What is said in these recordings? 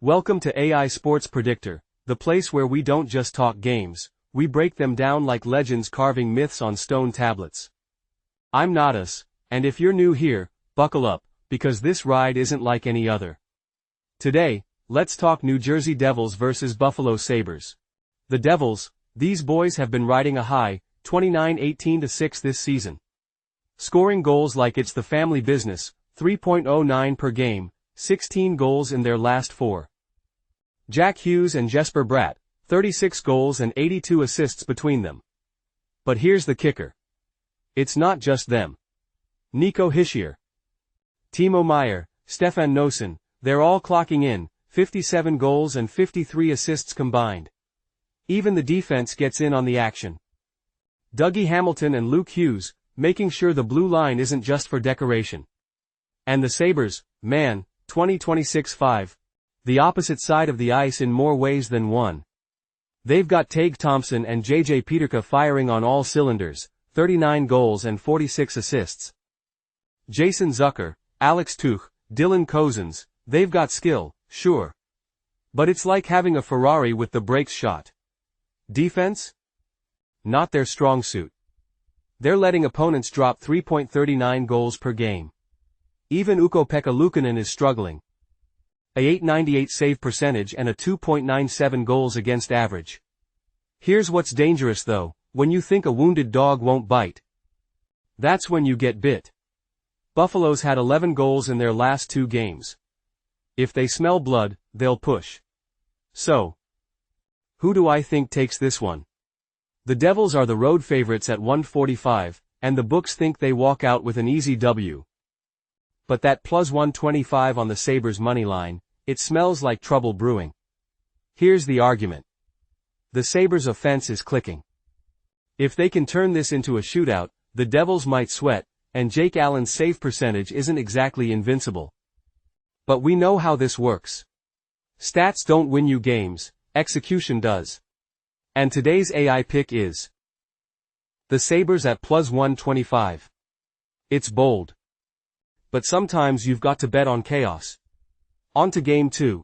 Welcome to AI Sports Predictor, the place where we don't just talk games, we break them down like legends carving myths on stone tablets. I'm Nadas, and if you're new here, buckle up, because this ride isn't like any other. Today, let's talk New Jersey Devils versus Buffalo Sabres. The Devils, these boys have been riding a high, 29-18-6 this season. Scoring goals like it's the family business, 3.09 per game, 16 goals in their last 4. Jack Hughes and Jesper Bratt, 36 goals and 82 assists between them. But here's the kicker. It's not just them. Nico Hischier, Timo Meier, Stefan Noesen, they're all clocking in, 57 goals and 53 assists combined. Even the defense gets in on the action. Dougie Hamilton and Luke Hughes, making sure the blue line isn't just for decoration. And the Sabres, man, 20-26-5. The opposite side of the ice in more ways than one. They've got Tage Thompson and JJ Peterka firing on all cylinders, 39 goals and 46 assists. Jason Zucker, Alex Tuch, Dylan Cozens, they've got skill, sure. But it's like having a Ferrari with the brakes shot. Defense? Not their strong suit. They're letting opponents drop 3.39 goals per game. Even Ukko-Pekka Luukkonen is struggling. A .898 save percentage and a 2.97 goals against average. Here's what's dangerous though, when you think a wounded dog won't bite. That's when you get bit. Buffalo's had 11 goals in their last 2 games. If they smell blood, they'll push. So, who do I think takes this one? The Devils are the road favorites at 145, and the books think they walk out with an easy W. But that plus 125 on the Sabres money line, it smells like trouble brewing. Here's the argument. The Sabres offense is clicking. If they can turn this into a shootout, the Devils might sweat, and Jake Allen's save percentage isn't exactly invincible. But we know how this works. Stats don't win you games, execution does. And today's AI pick is the Sabres at plus 125. It's bold. But sometimes you've got to bet on chaos. On to game 2.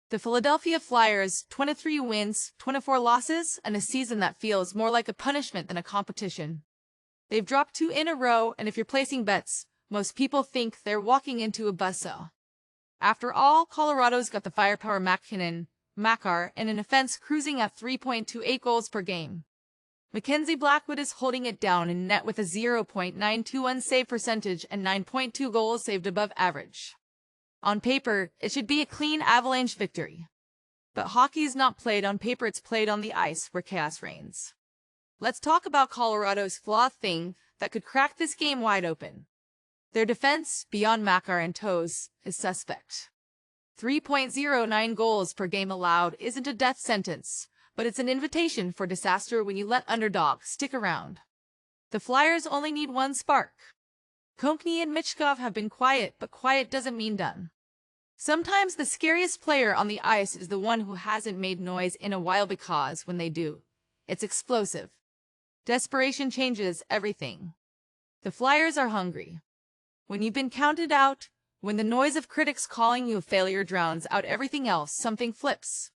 The Philadelphia Flyers, 23 wins, 24 losses, and a season that feels more like a punishment than a competition. They've dropped 2 in a row, and if you're placing bets, most people think they're walking into a buzzsaw. After all, Colorado's got the firepower Makar, and an offense cruising at 3.28 goals per game. Mackenzie Blackwood is holding it down in net with a 0.921 save percentage and 9.2 goals saved above average. On paper, it should be a clean Avalanche victory. But hockey is not played on paper, it's played on the ice where chaos reigns. Let's talk about Colorado's flawed thing that could crack this game wide open. Their defense, beyond Makar and Toews, is suspect. 3.09 goals per game allowed isn't a death sentence, but it's an invitation for disaster when you let Underdog stick around. The Flyers only need one spark. Konechny and Michkov have been quiet, but quiet doesn't mean done. Sometimes the scariest player on the ice is the one who hasn't made noise in a while, because when they do, it's explosive. Desperation changes everything. The Flyers are hungry. When you've been counted out, when the noise of critics calling you a failure drowns out everything else, something flips.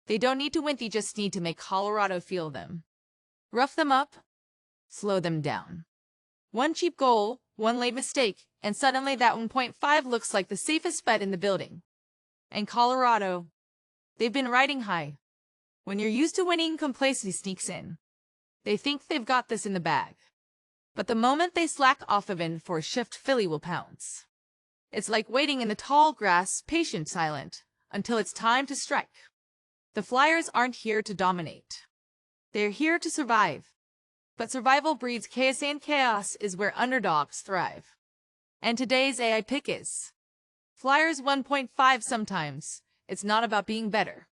They don't need to win, they just need to make Colorado feel them. Rough them up, slow them down. One cheap goal, one late mistake, and suddenly that 1.5 looks like the safest bet in the building. And Colorado, they've been riding high. When you're used to winning, complacency sneaks in. They think they've got this in the bag. But the moment they slack off even for a shift, Philly will pounce. It's like waiting in the tall grass, patient, silent, until it's time to strike. The Flyers aren't here to dominate. They're here to survive. But survival breeds chaos, and chaos is where underdogs thrive. And today's AI pick is Flyers 1.5. Sometimes it's not about being better.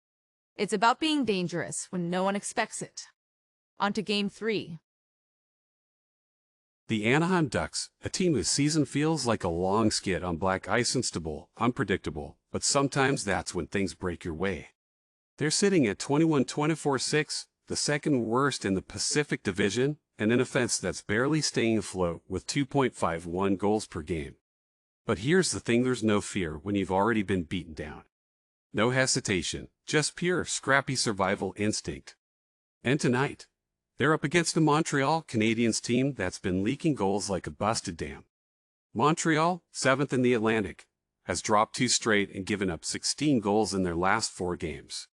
It's about being dangerous when no one expects it. On to game 3. The Anaheim Ducks, a team whose season feels like a long skid on black ice, instable, unpredictable, but sometimes that's when things break your way. They're sitting at 21-24-6, the second worst in the Pacific Division, and an offense that's barely staying afloat with 2.51 goals per game. But here's the thing, there's no fear when you've already been beaten down. No hesitation, just pure, scrappy survival instinct. And tonight, they're up against a Montreal Canadiens team that's been leaking goals like a busted dam. Montreal, 7th in the Atlantic, has dropped 2 straight and given up 16 goals in their last 4 games.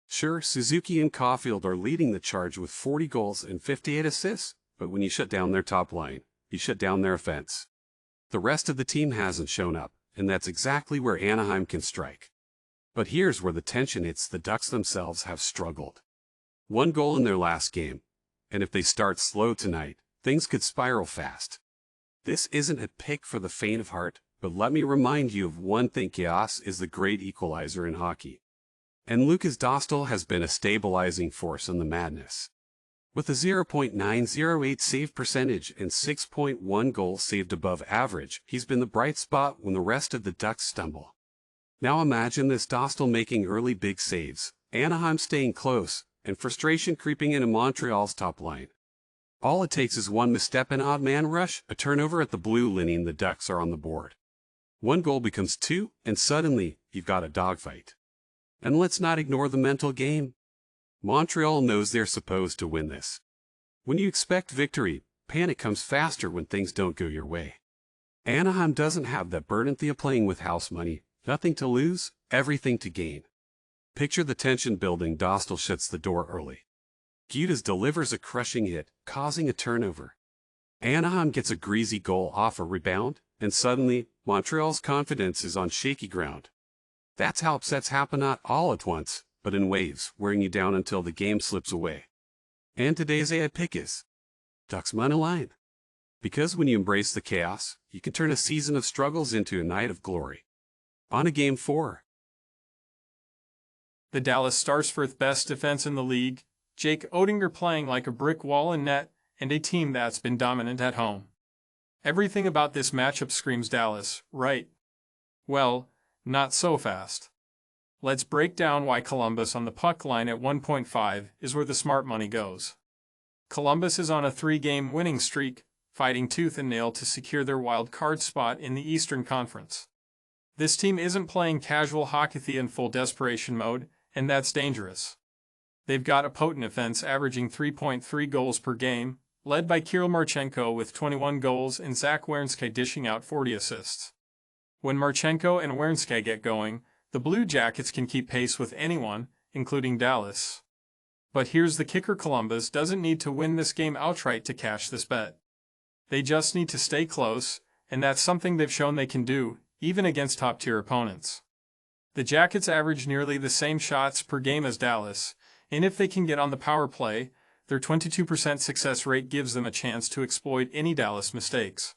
Sure, Suzuki and Caulfield are leading the charge with 40 goals and 58 assists, but when you shut down their top line, you shut down their offense. The rest of the team hasn't shown up, and that's exactly where Anaheim can strike. But here's where the tension hits. The Ducks themselves have struggled. 1 goal in their last game, and if they start slow tonight, things could spiral fast. This isn't a pick for the faint of heart, but let me remind you of one thing: chaos is the great equalizer in hockey. And Lukas Dostal has been a stabilizing force in the madness. With a .908 save percentage and 6.1 goals saved above average, he's been the bright spot when the rest of the Ducks stumble. Now imagine this: Dostal making early big saves, Anaheim staying close, and frustration creeping into Montreal's top line. All it takes is one misstep, an odd man rush, a turnover at the blue line, and the Ducks are on the board. 1 goal becomes 2, and suddenly, you've got a dogfight. And let's not ignore the mental game. Montreal knows they're supposed to win this. When you expect victory, panic comes faster when things don't go your way. Anaheim doesn't have that burden. They're playing with house money, nothing to lose, everything to gain. Picture the tension building. Dostal shuts the door early. Gudas delivers a crushing hit, causing a turnover. Anaheim gets a greasy goal off a rebound, and suddenly, Montreal's confidence is on shaky ground. That's how upsets happen, not all at once, but in waves, wearing you down until the game slips away. And today's AI pick is Ducks money line. Because when you embrace the chaos, you can turn a season of struggles into a night of glory. On to Game 4. The Dallas Stars' fourth best defense in the league, Jake Oettinger playing like a brick wall in net, and a team that's been dominant at home. Everything about this matchup screams Dallas, right? Well, not so fast. Let's break down why Columbus on the puck line at 1.5 is where the smart money goes. Columbus is on a 3-game winning streak, fighting tooth and nail to secure their wild card spot in the Eastern Conference. This team isn't playing casual hockey in full desperation mode, and that's dangerous. They've got a potent offense averaging 3.3 goals per game, led by Kirill Marchenko with 21 goals and Zach Werenski dishing out 40 assists. When Marchenko and Werenski get going, the Blue Jackets can keep pace with anyone, including Dallas. But here's the kicker: Columbus doesn't need to win this game outright to cash this bet. They just need to stay close, and that's something they've shown they can do, even against top-tier opponents. The Jackets average nearly the same shots per game as Dallas, and if they can get on the power play, their 22% success rate gives them a chance to exploit any Dallas mistakes.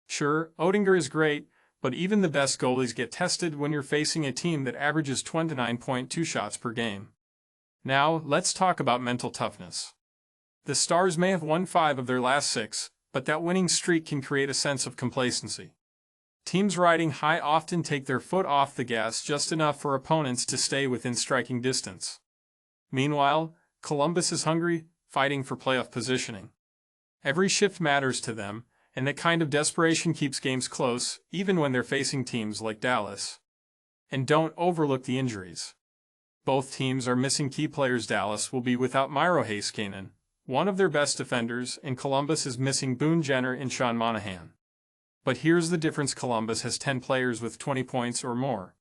Sure, Oettinger is great, but even the best goalies get tested when you're facing a team that averages 29.2 shots per game. Now, let's talk about mental toughness. The Stars may have won 5 of their last 6, but that winning streak can create a sense of complacency. Teams riding high often take their foot off the gas just enough for opponents to stay within striking distance. Meanwhile, Columbus is hungry, fighting for playoff positioning. Every shift matters to them, and that kind of desperation keeps games close, even when they're facing teams like Dallas. And don't overlook the injuries. Both teams are missing key players. Dallas will be without Miro Heiskanen, one of their best defenders, and Columbus is missing Boone Jenner and Sean Monahan. But here's the difference: Columbus has 10 players with 20 points or more.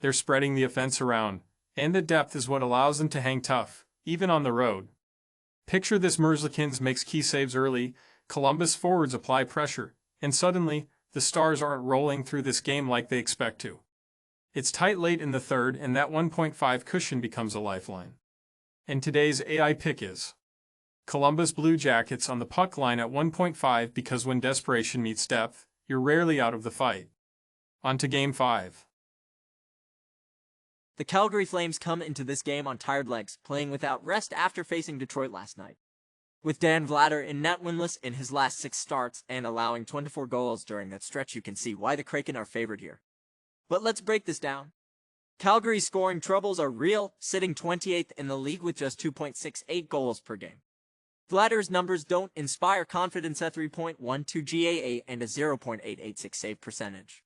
They're spreading the offense around, and the depth is what allows them to hang tough, even on the road. Picture this: Merzlikins makes key saves early, Columbus forwards apply pressure, and suddenly, the Stars aren't rolling through this game like they expect to. It's tight late in the third, and that 1.5 cushion becomes a lifeline. And today's AI pick is Columbus Blue Jackets on the puck line at 1.5, because when desperation meets depth, you're rarely out of the fight. On to Game 5. The Calgary Flames come into this game on tired legs, playing without rest after facing Detroit last night. With Dan Vladar in net winless in his last 6 starts and allowing 24 goals during that stretch, you can see why the Kraken are favored here. But let's break this down. Calgary's scoring troubles are real, sitting 28th in the league with just 2.68 goals per game. Vladar's numbers don't inspire confidence at 3.12 GAA and a 0.886 save percentage.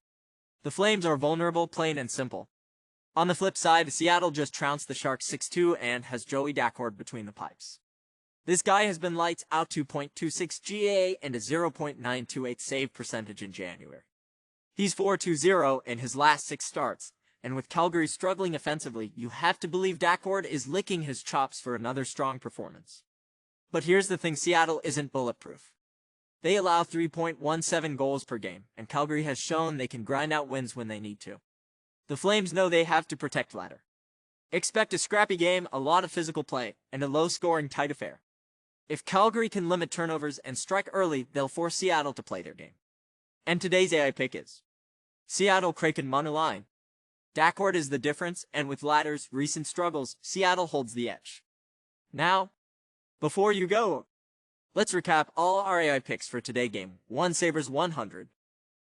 The Flames are vulnerable, plain and simple. On the flip side, Seattle just trounced the Sharks 6-2 and has Joey Daccord between the pipes. This guy has been lights out, 2.26 GA and a 0.928 save percentage in January. He's 4-2-0 in his last 6 starts, and with Calgary struggling offensively, you have to believe Daccord is licking his chops for another strong performance. But here's the thing, Seattle isn't bulletproof. They allow 3.17 goals per game, and Calgary has shown they can grind out wins when they need to. The Flames know they have to protect Vladar. Expect a scrappy game, a lot of physical play, and a low-scoring tight affair. If Calgary can limit turnovers and strike early, they'll force Seattle to play their game. And today's AI pick is Seattle Kraken moneyline. Daccord is the difference, and with Vladar's recent struggles, Seattle holds the edge. Now, before you go, let's recap all our AI picks for today. Game 1 Sabres 100,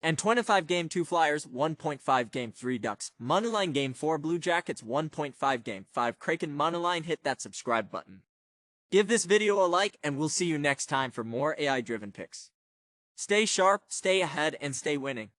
and 25 Game 2 Flyers, 1.5 Game 3 Ducks, moneyline Game 4 Blue Jackets, 1.5 Game 5 Kraken moneyline. Hit that subscribe button. Give this video a like, and we'll see you next time for more AI-driven picks. Stay sharp, stay ahead, and stay winning.